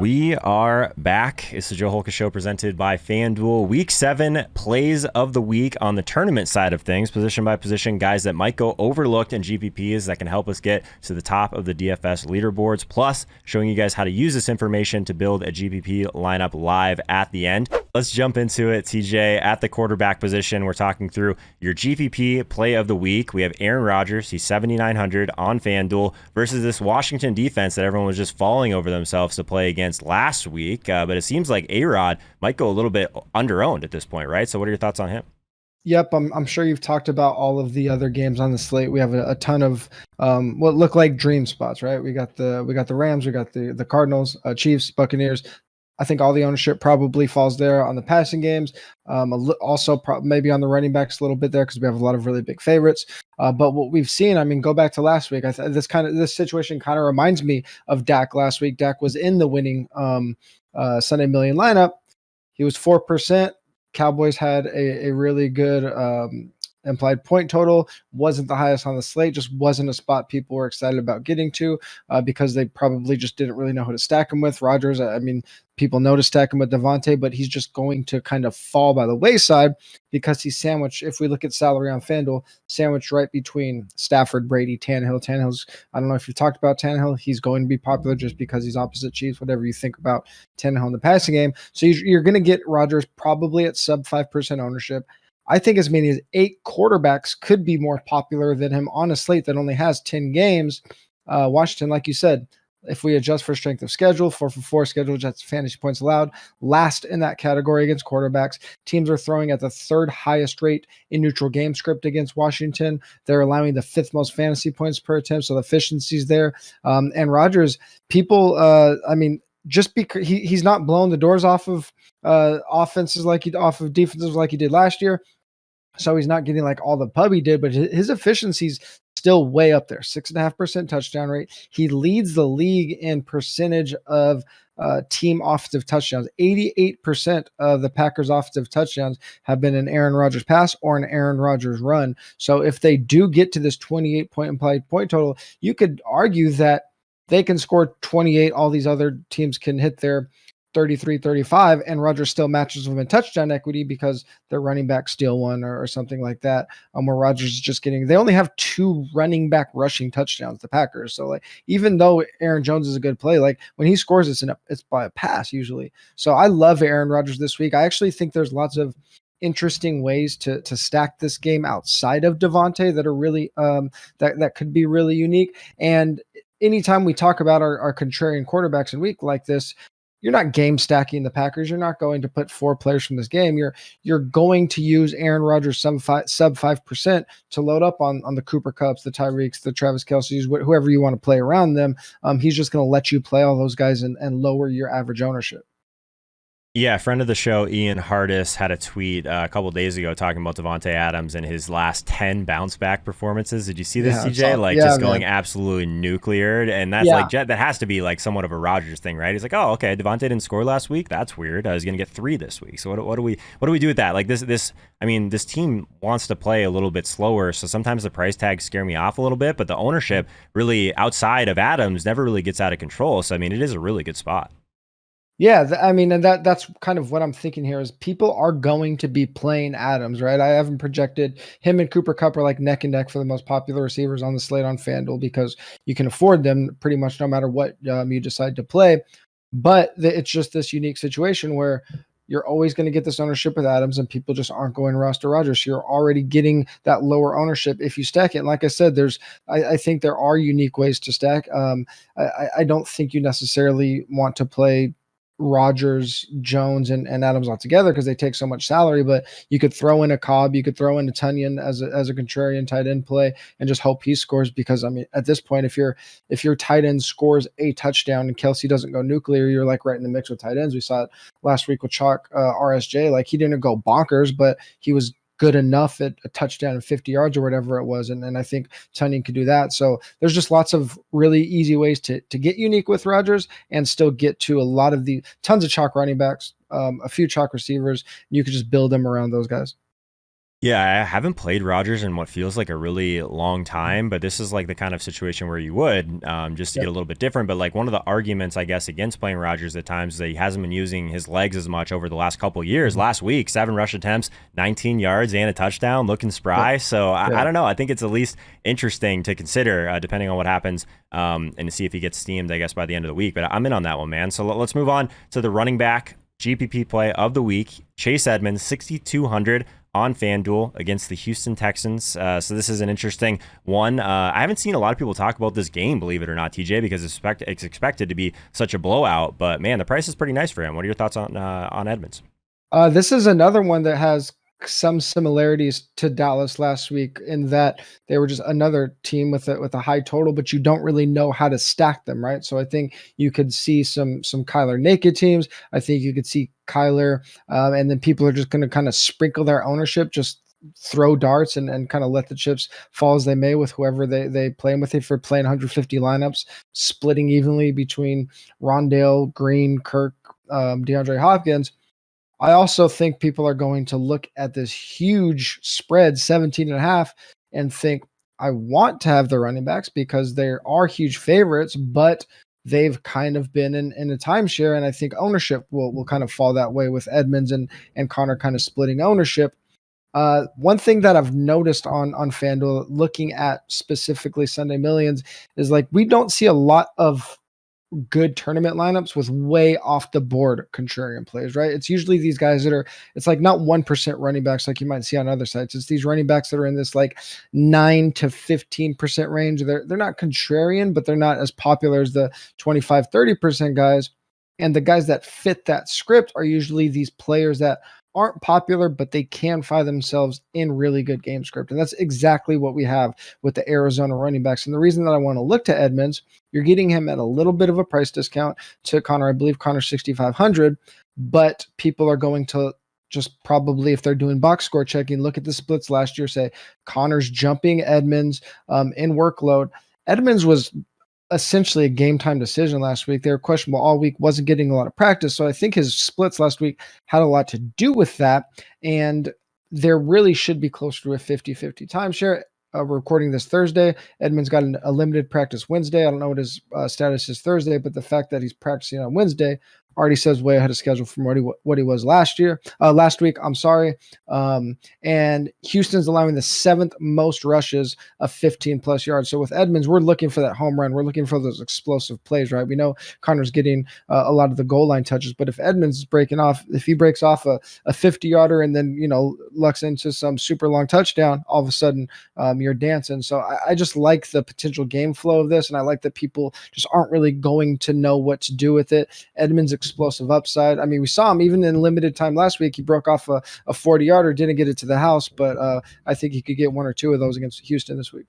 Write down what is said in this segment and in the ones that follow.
We are back. It's the Joe Holka Show presented by FanDuel. Week 7 plays of the week on the tournament side of things, position by position, guys that might go overlooked in GPPs that can help us get to the top of the DFS leaderboards, plus showing you guys how to use this information to build a GPP lineup live at the end. Let's jump into it, TJ. At the quarterback position, we're talking through your GPP play of the week. We have Aaron Rodgers. He's 7,900 on FanDuel versus this Washington defense that everyone was just falling over themselves to play against last week. But it seems like A-Rod might go a little bit under-owned at this point, right? So what are your thoughts on him? Yep, I'm sure you've talked about all of the other games on the slate. We have a ton of what look like dream spots, right? We got the Rams, we got the Cardinals, Chiefs, Buccaneers. I think all the ownership probably falls there on the passing games. Also, maybe on the running backs a little bit there because we have a lot of really big favorites. But what we've seen, I mean, go back to last week. This situation kind of reminds me of Dak last week. Dak was in the winning Sunday Million lineup. He was 4%. Cowboys had a really good implied point total. Wasn't the highest on the slate, just wasn't a spot people were excited about getting to because they probably just didn't really know who to stack him with. Rodgers, I mean, people know to stack him with Devontae, but he's just going to kind of fall by the wayside because he's sandwiched, if we look at salary on FanDuel, sandwiched right between Stafford, Brady, Tannehill. Tannehill's, I don't know if you've talked about Tannehill, he's going to be popular just because he's opposite Chiefs, whatever you think about Tannehill in the passing game. So you're going to get Rodgers probably at sub 5% ownership. I think as many as 8 quarterbacks could be more popular than him on a slate that only has 10 games. Washington, like you said, if we adjust for strength of schedule, 4-for-4 schedule, that's fantasy points allowed, last in that category against quarterbacks. Teams are throwing at the 3rd highest rate in neutral game script against Washington. They're allowing the 5th most fantasy points per attempt, so the efficiency's there. And Rodgers, people, I mean, just because he's not blowing the doors off of offenses off of defenses like he did last year. So he's not getting like all the pub he did, but his efficiency's still way up there. 6.5% touchdown rate. He leads the league in percentage of team offensive touchdowns. 88% of the Packers' offensive touchdowns have been an Aaron Rodgers pass or an Aaron Rodgers run. So if they do get to this 28-point implied point total, you could argue that they can score 28. All these other teams can hit their 33, 35, and Rodgers still matches them in touchdown equity because their running back steal one or something like that. Where Rodgers is just they only have 2 running back rushing touchdowns, the Packers. So like, even though Aaron Jones is a good play, like when he scores, it's by a pass usually. So I love Aaron Rodgers this week. I actually think there's lots of interesting ways to stack this game outside of Devontae that are really that could be really unique. And anytime we talk about our contrarian quarterbacks in week like this, you're not game stacking the Packers. You're not going to put 4 players from this game. You're going to use Aaron Rodgers sub 5% to load up on the Cooper Kupps, the Tyreeks, the Travis Kelce's, whoever you want to play around them. He's just going to let you play all those guys and lower your average ownership. Yeah, friend of the show, Ian Hardis, had a tweet a couple of days ago talking about Devontae Adams and his last 10 bounce back performances. Did you see this, CJ? Just going absolutely nuclear. And that's that has to be like somewhat of a Rodgers thing, right? He's like, oh, okay, Devontae didn't score last week. That's weird. I was going to get 3 this week. So what do we do with that? Like this team wants to play a little bit slower. So sometimes the price tags scare me off a little bit, but the ownership really outside of Adams never really gets out of control. So, I mean, it is a really good spot. Yeah, and that's kind of what I'm thinking here is people are going to be playing Adams, right? I haven't projected him and Cooper Kupp are like neck and neck for the most popular receivers on the slate on FanDuel because you can afford them pretty much no matter what you decide to play. But it's just this unique situation where you're always going to get this ownership with Adams and people just aren't going to roster Rodgers. So you're already getting that lower ownership if you stack it. And like I said, I think there are unique ways to stack. I don't think you necessarily want to play Rodgers, Jones, and Adams all together because they take so much salary, but you could throw in a Cobb, you could throw in a Tunyon as a contrarian tight end play and just hope he scores because, I mean, at this point, if your tight end scores a touchdown and Kelce doesn't go nuclear, you're like right in the mix with tight ends. We saw it last week with Chalk RSJ. Like he didn't go bonkers, but he was good enough at a touchdown and 50 yards or whatever it was. And I think Tunyon could do that. So there's just lots of really easy ways to get unique with Rodgers and still get to a lot of the tons of chalk running backs, a few chalk receivers. You could just build them around those guys. Yeah, I haven't played Rogers in what feels like a really long time, but this is like the kind of situation where you would, just to get Yep. a little bit different. But like one of the arguments, I guess, against playing Rogers at times is that he hasn't been using his legs as much over the last couple of years. Mhm. Last week, 7 rush attempts, 19 yards and a touchdown, looking Yep. spry. So I Yeah. don't know. I think it's at least interesting to consider, depending on what happens, and to see if he gets steamed, I guess, by the end of the week. But I'm in on that one, man. So let's move on to the running back GPP play of the week. Chase Edmonds, 6,200 on FanDuel against the Houston Texans. So this is an interesting one. I haven't seen a lot of people talk about this game, believe it or not, TJ, because it's expected to be such a blowout. But man, the price is pretty nice for him. What are your thoughts on Edmonds? This is another one that has some similarities to Dallas last week in that they were just another team with a high total, but you don't really know how to stack them, right? So I think you could see some Kyler naked teams. I think you could see Kyler, and then people are just going to kind of sprinkle their ownership, just throw darts and kind of let the chips fall as they may with whoever they play with. If you're playing 150 lineups, splitting evenly between Rondale, Green, Kirk, DeAndre Hopkins. I also think people are going to look at this huge spread, 17 and a half, and think, I want to have the running backs because there are huge favorites, but they've kind of been in a timeshare. And I think ownership will kind of fall that way with Edmonds and Connor kind of splitting ownership. One thing that I've noticed on FanDuel, looking at specifically Sunday Millions, is like we don't see a lot of good tournament lineups with way off the board contrarian plays, right? It's usually these guys that are, it's like not 1% running backs like you might see on other sites. It's these running backs that are in this like 9 to 15% range. They're not contrarian, but they're not as popular as the 25-30% guys. And the guys that fit that script are usually these players that aren't popular, but they can find themselves in really good game script. And that's exactly what we have with the Arizona running backs. And the reason that I want to look to Edmonds, you're getting him at a little bit of a price discount to Connor. I believe Connor 6,500, but people are going to just probably, if they're doing box score checking, look at the splits last year, say Connor's jumping Edmonds in workload. Edmonds was essentially a game time decision last week. They were questionable all week, wasn't getting a lot of practice. So I think his splits last week had a lot to do with that. And there really should be closer to a 50-50 timeshare. We're recording this Thursday. Edmonds got a limited practice Wednesday. I don't know what his status is Thursday, but the fact that he's practicing on Wednesday already says way ahead of schedule from what he was last week. I'm sorry. And Houston's allowing the 7th most rushes of 15 plus yards. So with Edmonds, we're looking for that home run. We're looking for those explosive plays, right? We know Connor's getting a lot of the goal line touches, but if Edmonds is breaking off, if he breaks off a 50 yarder and then, lucks into some super long touchdown, all of a sudden you're dancing. So I just like the potential game flow of this. And I like that people just aren't really going to know what to do with it. Edmonds explosive upside. I mean, we saw him even in limited time last week. He broke off a 40 yarder, didn't get it to the house, but I think he could get one or two of those against Houston this week.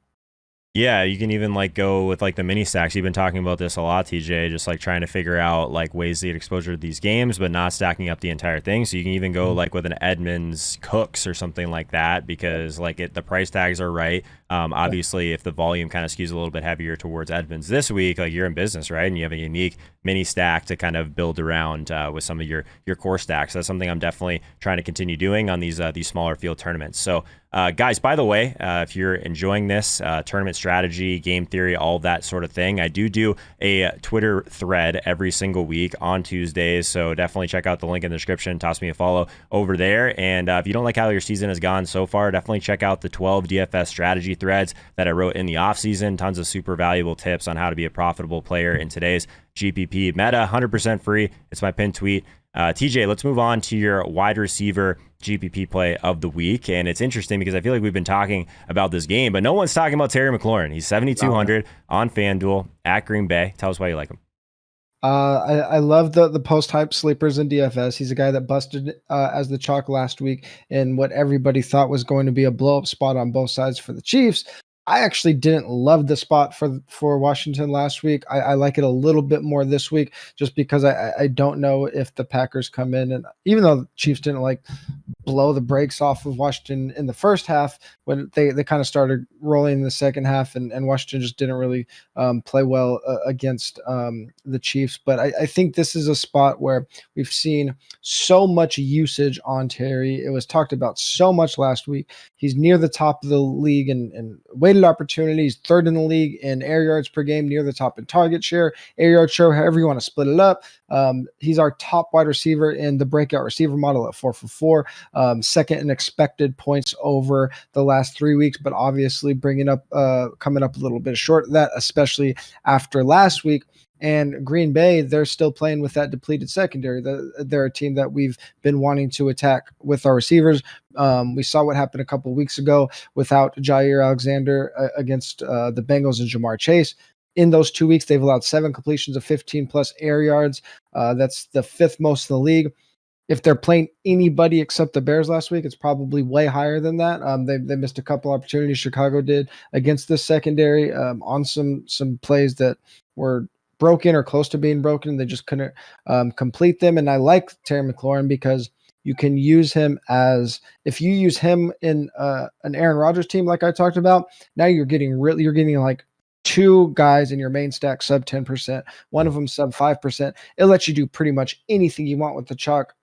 Yeah, you can even like go with like the mini stacks. You've been talking about this a lot, TJ, just like trying to figure out like ways to get exposure to these games, but not stacking up the entire thing. So you can even go like with an Edmonds Cooks or something like that because like the price tags are right. Obviously, if the volume kind of skews a little bit heavier towards Edmonds this week, like you're in business, right? And you have a unique mini stack to kind of build around with some of your core stacks. That's something I'm definitely trying to continue doing on these smaller field tournaments. So guys, by the way, if you're enjoying this tournament strategy, game theory, all that sort of thing, I do a Twitter thread every single week on Tuesdays. So definitely check out the link in the description. Toss me a follow over there. And if you don't like how your season has gone so far, definitely check out the 12 DFS strategy threads that I wrote in the off season. Tons of super valuable tips on how to be a profitable player in today's GPP meta. 100% free. It's my pinned tweet. TJ, let's move on to your wide receiver GPP play of the week. And it's interesting because I feel like we've been talking about this game, but no one's talking about Terry McLaurin. He's 7,200 on FanDuel at Green Bay. Tell us why you like him. I love the post hype sleepers in DFS. He's a guy that busted as the chalk last week in what everybody thought was going to be a blow up spot on both sides for the Chiefs. I actually didn't love the spot for Washington last week. I like it a little bit more this week just because I don't know if the Packers come in, and even though the Chiefs didn't like blow the brakes off of Washington in the first half when they kind of started rolling in the second half, and Washington just didn't really play well against the Chiefs. But I think this is a spot where we've seen so much usage on Terry. It was talked about so much last week. He's near the top of the league in weighted opportunities, third in the league in air yards per game, near the top in target share, air yard share, however you want to split it up. He's our top wide receiver in the breakout receiver model at 4 for 4, second in expected points over the last 3 weeks, but obviously coming up a little bit short of that, especially after last week. And Green Bay, they're still playing with that depleted secondary. They're a team that we've been wanting to attack with our receivers. We saw what happened a couple of weeks ago without Jair Alexander against the Bengals and Jamar Chase. In those 2 weeks, they've allowed 7 completions of 15 plus air yards. That's the 5th most in the league. If they're playing anybody except the Bears last week, it's probably way higher than that. They missed a couple opportunities. Chicago did against this secondary on some plays that were broken or close to being broken. They just couldn't complete them. And I like Terry McLaurin because you can use him if you use him in an Aaron Rodgers team, like I talked about. Now you're getting like 2 guys in your main stack sub 10%, one of them sub 5%. It lets you do pretty much anything you want with the chalk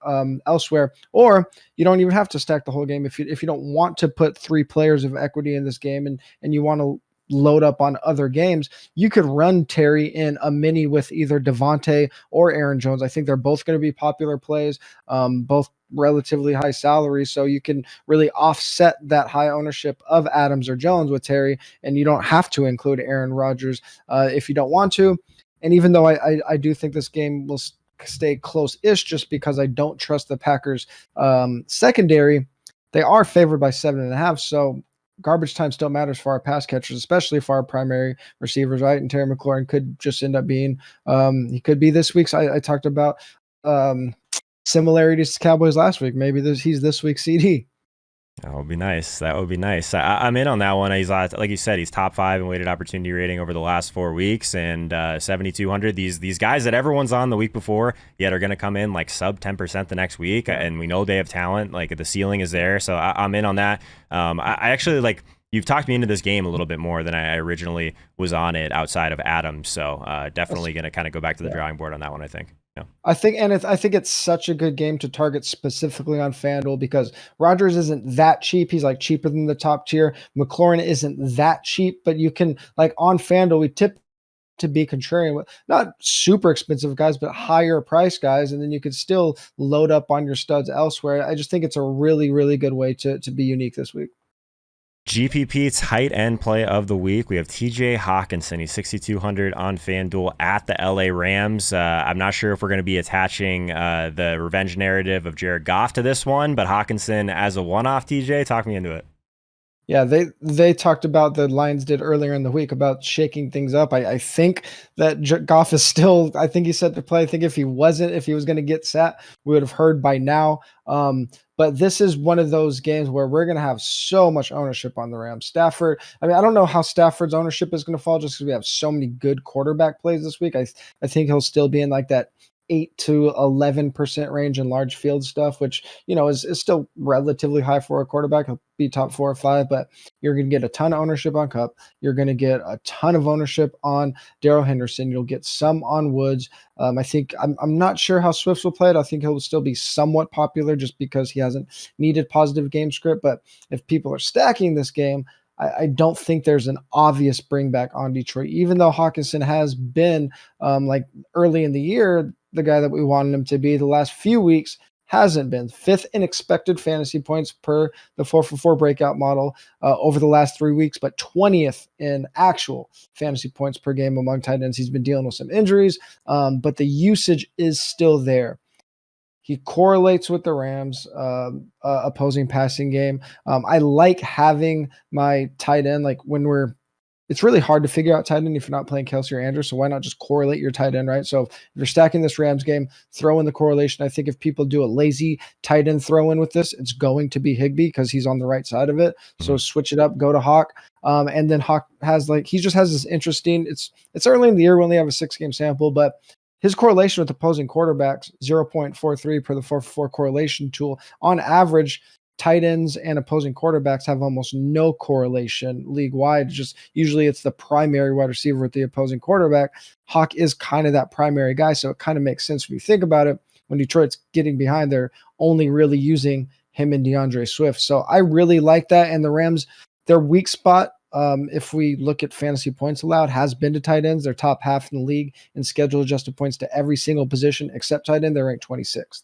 elsewhere, or you don't even have to stack the whole game if you don't want to put 3 players of equity in this game and you want to load up on other games. You could run Terry in a mini with either Devontae or Aaron Jones. I think they're both going to be popular plays, both relatively high salaries, so you can really offset that high ownership of Adams or Jones with Terry, and you don't have to include Aaron Rodgers if you don't want to. And even though I do think this game will stay close-ish just because I don't trust the Packers secondary, they are favored by 7.5, so garbage time still matters for our pass catchers, especially for our primary receivers, right? And Terry McLaurin could just end up being, he could be this week's. I talked about similarities to Cowboys last week. Maybe he's this week's CD. That would be nice. I'm in on that one. He's like you said, he's top 5 in weighted opportunity rating over the last 4 weeks, and 7,200. These guys that everyone's on the week before, yet are going to come in like sub 10% the next week, and we know they have talent. Like the ceiling is there, so I'm in on that. I actually like. You've talked me into this game a little bit more than I originally was on it outside of Adams, so definitely going to kind of go back to the drawing board on that one, I think. Yeah. I think it's such a good game to target specifically on FanDuel because Rodgers isn't that cheap. He's like cheaper than the top tier. McLaurin isn't that cheap, but you can, like on FanDuel, we tip to be contrarian with not super expensive guys, but higher price guys. And then you could still load up on your studs elsewhere. I just think it's a really, really good way to be unique this week. GPP tight end play of the week. We have TJ Hawkinson. He's 6,200 on FanDuel at the LA Rams. I'm not sure if we're going to be attaching the revenge narrative of Jared Goff to this one, but Hawkinson as a one-off. TJ, talk me into it. Yeah, they talked about, the Lions did earlier in the week, about shaking things up. I think that Goff is still, I think he's set to play. I think if he was going to get sat, we would have heard by now. But this is one of those games where we're going to have so much ownership on the Rams. Stafford, I mean, I don't know how Stafford's ownership is going to fall just because we have so many good quarterback plays this week. I think he'll still be in like that 8 to 11% range in large field stuff, which, is still relatively high for a quarterback. He'll be top 4 or 5, but you're going to get a ton of ownership on Kupp. You're going to get a ton of ownership on Darrell Henderson. You'll get some on Woods. I think I'm not sure how Swift will play it. I think he'll still be somewhat popular just because he hasn't needed positive game script. But if people are stacking this game, I don't think there's an obvious bring back on Detroit, even though Hawkinson has been like early in the year, the guy that we wanted him to be. The last few weeks hasn't been. 5th in expected fantasy points per the 4 for 4 breakout model over the last 3 weeks, but 20th in actual fantasy points per game among tight ends. He's been dealing with some injuries, but the usage is still there. He correlates with the Rams opposing passing game. I like having my tight end, like it's really hard to figure out tight end if you're not playing Kelsey or Andrews. So why not just correlate your tight end, right? So if you're stacking this Rams game, throw in the correlation. I think if people do a lazy tight end throw in with this, it's going to be Higbee because he's on the right side of it. So switch it up, go to Hawk. And then Hawk he just has this interesting, it's early in the year. We only have a 6-game sample, but his correlation with opposing quarterbacks 0.43 per the 4-4 correlation tool. On average, tight ends and opposing quarterbacks have almost no correlation league wide. Just usually it's the primary wide receiver with the opposing quarterback. Hawk is kind of that primary guy, so it kind of makes sense when you think about it. When Detroit's getting behind, they're only really using him and DeAndre Swift. So I really like that. And the Rams, their weak spot, if we look at fantasy points allowed, has been to tight ends. They're top half in the league in schedule adjusted points to every single position except tight end. They're ranked 26th.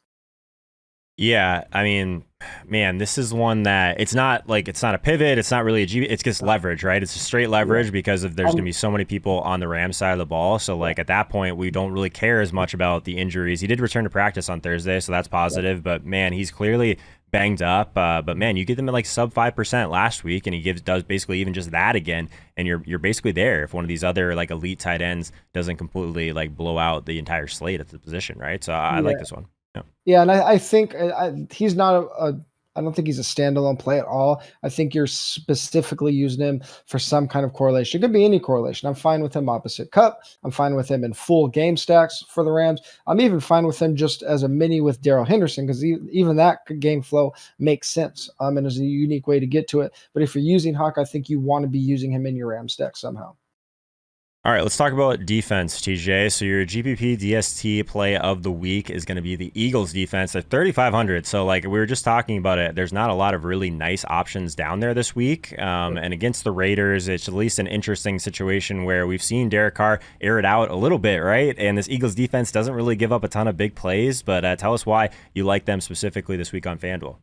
Yeah, I mean, man, this is one that it's not a pivot. It's not really a GP. It's just leverage, right? It's just straight leverage because there's going to be so many people on the Rams side of the ball. So like at that point, we don't really care as much about the injuries. He did return to practice on Thursday, so that's positive. But man, he's clearly banged up. But man, you get them at like sub 5% last week, and he does basically even just that again, and you're basically there if one of these other like elite tight ends doesn't completely like blow out the entire slate at the position, right? So I like this one. Yeah, and I think he's not I don't think he's a standalone play at all. I think you're specifically using him for some kind of correlation. It could be any correlation. I'm fine with him opposite Cup. I'm fine with him in full game stacks for the Rams. I'm even fine with him just as a mini with Darrell Henderson because even that game flow makes sense and is a unique way to get to it. But if you're using Hawk, I think you want to be using him in your Ram stack somehow. All right, let's talk about defense, TJ. So your GPP DST play of the week is going to be the Eagles defense at 3,500. So like we were just talking about it, there's not a lot of really nice options down there this week. And against the Raiders, it's at least an interesting situation where we've seen Derek Carr air it out a little bit, right? And this Eagles defense doesn't really give up a ton of big plays, but tell us why you like them specifically this week on FanDuel.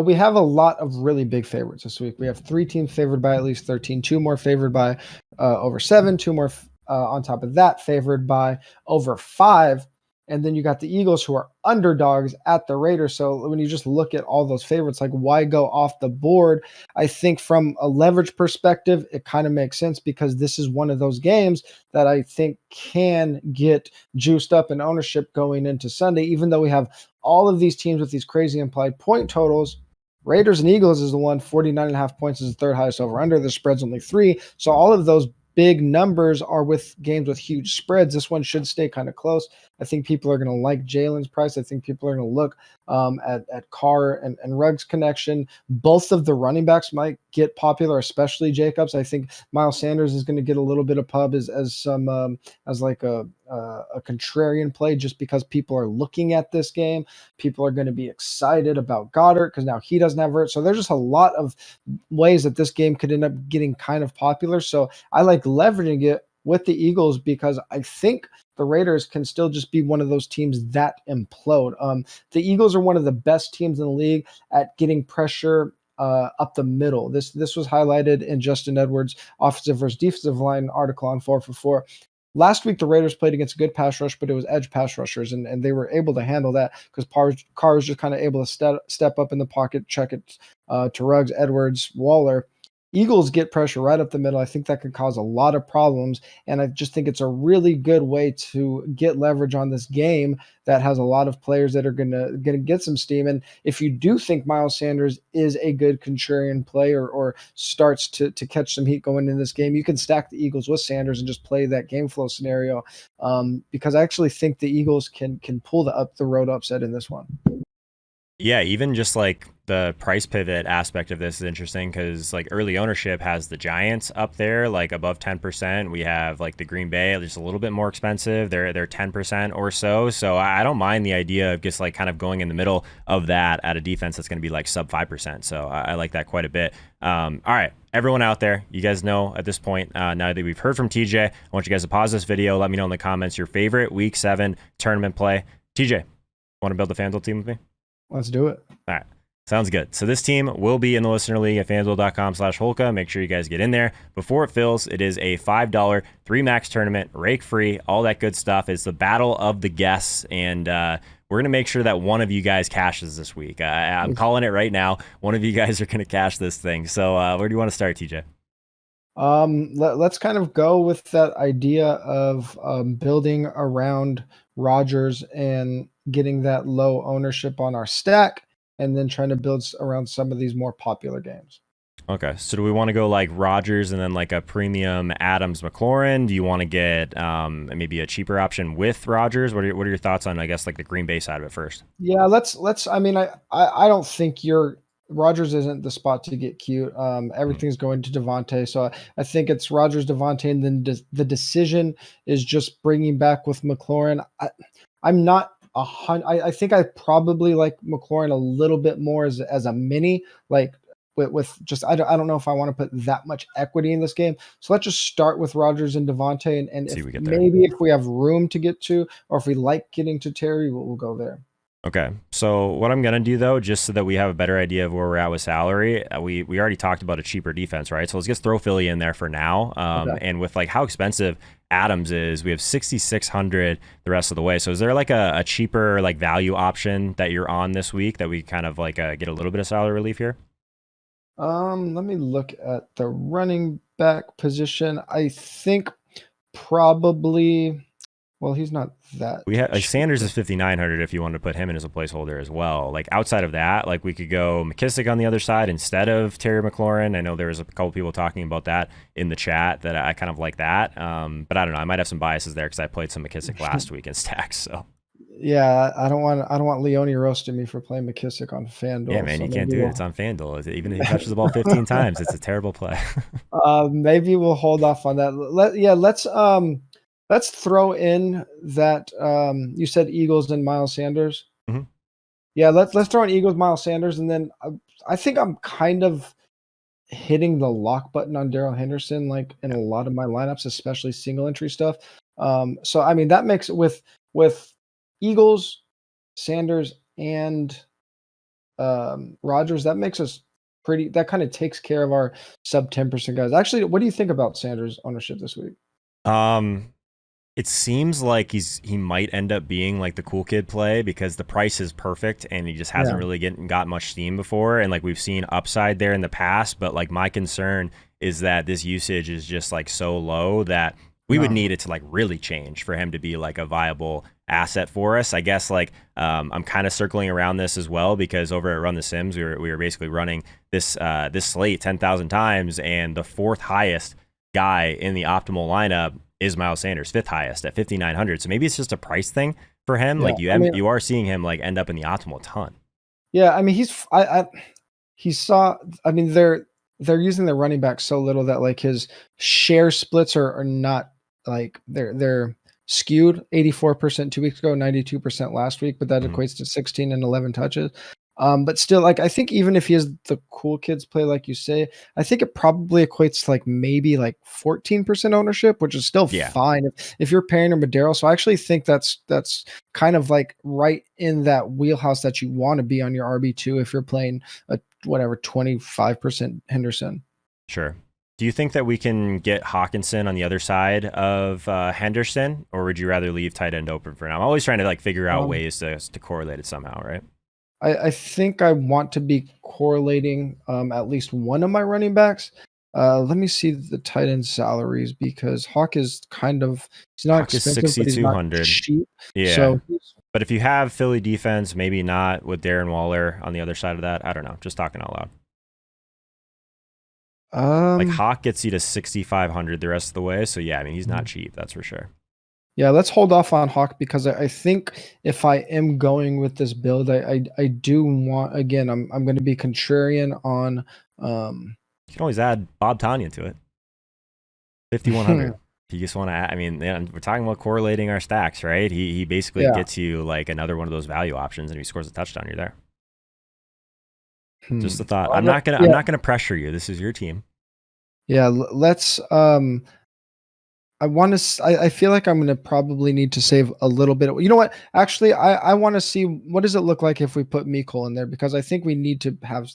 We have a lot of really big favorites this week. We have 3 teams favored by at least 13, 2 more favored by over 7, 2 more on top of that favored by over 5. And then you got the Eagles who are underdogs at the Raiders. So when you just look at all those favorites, like why go off the board? I think from a leverage perspective, it kind of makes sense because this is one of those games that I think can get juiced up in ownership going into Sunday, even though we have all of these teams with these crazy implied point totals. Raiders and Eagles is the one, 49.5 points is the third highest over under. The spread's only 3. So all of those big numbers are with games with huge spreads. This one should stay kind of close. I think people are going to like Jalen's price. I think people are going to look at Carr and Ruggs connection. Both of the running backs might get popular, especially Jacobs. I think Miles Sanders is going to get a little bit of pub as like a contrarian play just because people are looking at this game. People are going to be excited about Goddard because now he doesn't have hurt. So there's just a lot of ways that this game could end up getting kind of popular. So I like leveraging it with the Eagles because I think the Raiders can still just be one of those teams that implode. The Eagles are one of the best teams in the league at getting pressure up the middle. This was highlighted in Justin Edwards' offensive versus defensive line article on 4for4. Last week, the Raiders played against a good pass rush, but it was edge pass rushers, and they were able to handle that because Carr was just kind of able to step up in the pocket, check it to Ruggs, Edwards, Waller. Eagles get pressure right up the middle. I think that could cause a lot of problems, and I just think it's a really good way to get leverage on this game that has a lot of players that are gonna get some steam. And if you do think Miles Sanders is a good contrarian play or starts to catch some heat going in this game, you can stack the Eagles with Sanders and just play that game flow scenario because I actually think the Eagles can pull the road upset in this one. Yeah, even just like the price pivot aspect of this is interesting because like early ownership has the Giants up there like above 10%. We have like the Green Bay just a little bit more expensive. They're 10% or so. So I don't mind the idea of just like kind of going in the middle of that at a defense that's going to be like sub 5%. So I like that quite a bit. All right, everyone out there, you guys know at this point, now that we've heard from TJ, I want you guys to pause this video. Let me know in the comments your favorite Week 7 tournament play. TJ, want to build the FanDuel team with me? Let's do it. All right. Sounds good. So this team will be in the listener league at fanduel.com/Holka. Make sure you guys get in there. Before it fills, it is a $5 3-max tournament, rake free, all that good stuff. It's the battle of the guests, and we're going to make sure that one of you guys cashes this week. I'm calling it right now. One of you guys are going to cash this thing. So where do you want to start, TJ? Let's kind of go with that idea of building around Rodgers and getting that low ownership on our stack, and then trying to build around some of these more popular games. Okay, so do we want to go like Rodgers and then like a premium Adams McLaurin? Do you want to get maybe a cheaper option with Rodgers? What are your thoughts on, I guess, like the Green Bay side of it first? Yeah, let's. I mean, I don't think your Rogers isn't the spot to get cute. Hmm. Everything's going to Devontae, so I think it's Rogers, Devontae, and then the decision is just bringing back with McLaurin. I'm not I think I probably like McLaurin a little bit more as a mini, like with just I don't know if I want to put that much equity in this game. So let's just start with Rogers and Devontae, and See if if we get there. maybe if we have room to get to, or if we like getting to Terry, we'll go there. Okay, so what I'm gonna do though, just so that we have a better idea of where we're at with salary, we already talked about a cheaper defense, right? So let's just throw Philly in there for now. Okay. And with like how expensive Adams is, we have 6,600 the rest of the way. So is there like a cheaper like value option that you're on this week that we kind of like get a little bit of salary relief here? Let me look at the running back position. I think probably, well, he's not that We have like cheap. Sanders is 5,900 if you wanted to put him in as a placeholder as well. Like outside of that, like we could go McKissick on the other side instead of Terry McLaurin. I know there was a couple people talking about that in the chat that I kind of like that. But I don't know. I might have some biases there because I played some McKissick last week in stacks. So Yeah, I don't want Leone roasting me for playing McKissick on yeah, FanDuel. man, So you can't maybe do it. It's we'll on FanDuel. Even if he touches the ball 15 times, it's a terrible play. maybe we'll hold off on that. Let's throw in that you said Eagles and Miles Sanders. Mhm. Yeah, let's throw in Eagles, Miles Sanders, and then I think I'm kind of hitting the lock button on Daryl Henderson, like in a lot of my lineups, especially single entry stuff. So I mean that makes with Eagles, Sanders, and Rogers, that makes us pretty. That kind of takes care of our sub 10% guys. Actually, what do you think about Sanders ownership this week? Um, It seems like he might end up being like the cool kid play because the price is perfect and he just hasn't Yeah, really got much steam before. And like we've seen upside there in the past, but like my concern is that this usage is just like so low that we would no, need it to like really change for him to be like a viable asset for us. I guess like I'm kind of circling around this as well because over at Run the Sims we were basically running this slate 10,000 times and the fourth highest guy in the optimal lineup is Miles Sanders, fifth highest at 5,900. So maybe it's just a price thing for him. yeah. Like I mean, you are seeing him like end up in the optimal ton. yeah. I mean, he saw. I mean, they're using the running back so little that like his share splits are not like they're skewed 84% 2 weeks ago, 92% last week, but that Mhm. equates to 16 and 11 touches. But still, like I think even if he has the cool kids play, like you say, I think it probably equates to like maybe like 14% ownership, which is still Yeah, fine if you're pairing him with Daryl. So I actually think that's kind of like right in that wheelhouse that you want to be on your RB2 if you're playing a whatever 25% Henderson. sure. Do you think that we can get Hawkinson on the other side of Henderson, or would you rather leave tight end open for now? I'm always trying to like figure out Um, ways to correlate it somehow, right? I think I want to be correlating at least one of my running backs. Let me see the tight end salaries because Hawk is kind of he's not Hawk is expensive, but he's not 6,200. cheap. Yeah. So he's But if you have Philly defense, maybe not with Darren Waller on the other side of that. I don't know. Just talking out loud. Like um Hawk gets you to 6,500 the rest of the way. So yeah, I mean he's not cheap, that's for sure. yeah, let's hold off on Hawk because I think if I am going with this build, I do want again I'm going to be contrarian on You can always add Bob Tanya to it. 5,100. If you just want to add, I mean, yeah, we're talking about correlating our stacks, right? He basically yeah. gets you like another one of those value options, and if he scores a touchdown, you're there. Hmm. Just a thought. Well, I'm yeah, not gonna pressure you. This is your team. yeah. Let's I want to. I feel like I'm going to probably need to save a little bit. You know what? Actually, I want to see what does it look like if we put Mikol in there because I think we need to have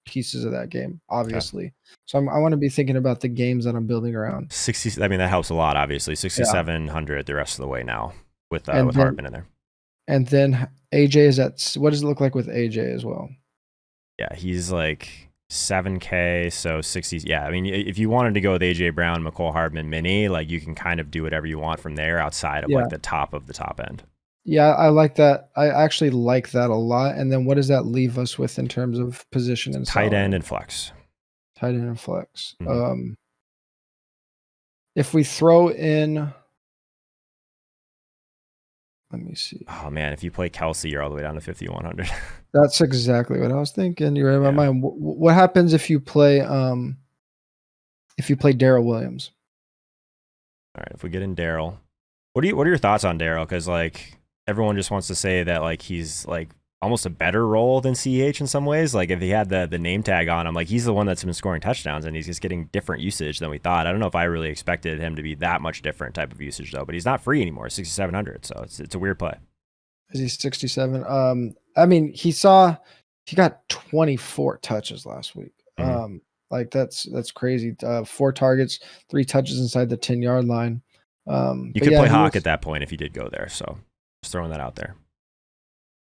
pieces of that game, Okay. obviously. So I want to be thinking about the games that I'm building around. 60. I mean, that helps a lot. Obviously, Yeah, 6,700 the rest of the way now and with then Hardman in there. AJ is at what does it look like with AJ as well? Yeah, he's like 7K, so 60. Yeah, I mean, if you wanted to go with AJ Brown, McCole Hardman, Mini, like you can kind of do whatever you want from there outside of Yeah, like the top of the top end. yeah. I like that. I actually like that a lot. And then what does that leave us with in terms of position and Tight end salary? and flex. Tight end and flex. Mm-hmm. If we throw in, let me see. Oh man, if you play Kelsey, you're all the way down to 5,100. That's exactly what I was thinking. You're in my Yeah. mind. What happens if you play Daryl Williams? All right, if we get in Daryl, what are your thoughts on Daryl? Because like everyone just wants to say that like he's like almost a better role than CH in some ways. Like if he had the name tag on him, like he's the one that's been scoring touchdowns and he's just getting different usage than we thought. I don't know if I really expected him to be that much different type of usage though, but he's not free anymore, 6,700. So it's a weird play. Is he 67? I mean, he got 24 touches last week. Mhm. Like that's crazy. 4 targets, 3 touches inside the 10-yard line. You could play Hawk at that point if you did go there. So just throwing that out there.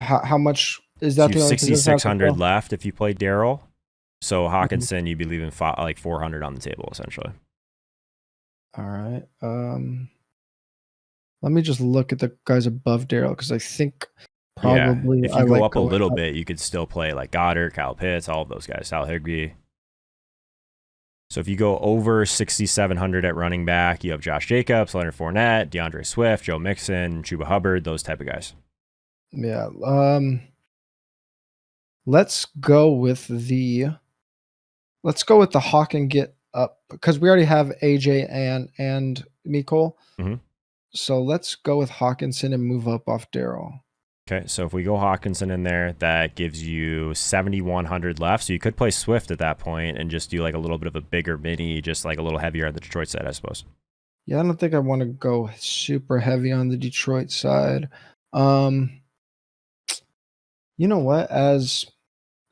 How much is that? So you have 6,600 left. left if you play Daryl. So Hawkinson, you'd be leaving like 400 on the table essentially. All right. Let me just look at the guys above Daryl because I think probably if you go up a little bit, you could still play like Goddard, Kyle Pitts, all of those guys, Sal Higbee. So if you go over 6,700 at running back, you have Josh Jacobs, Leonard Fournette, DeAndre Swift, Joe Mixon, Chuba Hubbard, those type of guys. Yeah. Let's go with the Hawk and get up because we already have AJ and Mecole. Mm-hmm. So let's go with Hawkinson and move up off Daryl. Okay, so if we go Hawkinson in there, that gives you 7,100 left. So you could play Swift at that point and just do like a little bit of a bigger mini, just like a little heavier on the Detroit side, I suppose. Yeah, I don't think I want to go super heavy on the Detroit side. You know what? As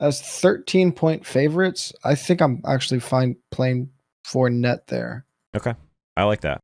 13-point favorites, I think I'm actually fine playing for net there. Okay, I like that.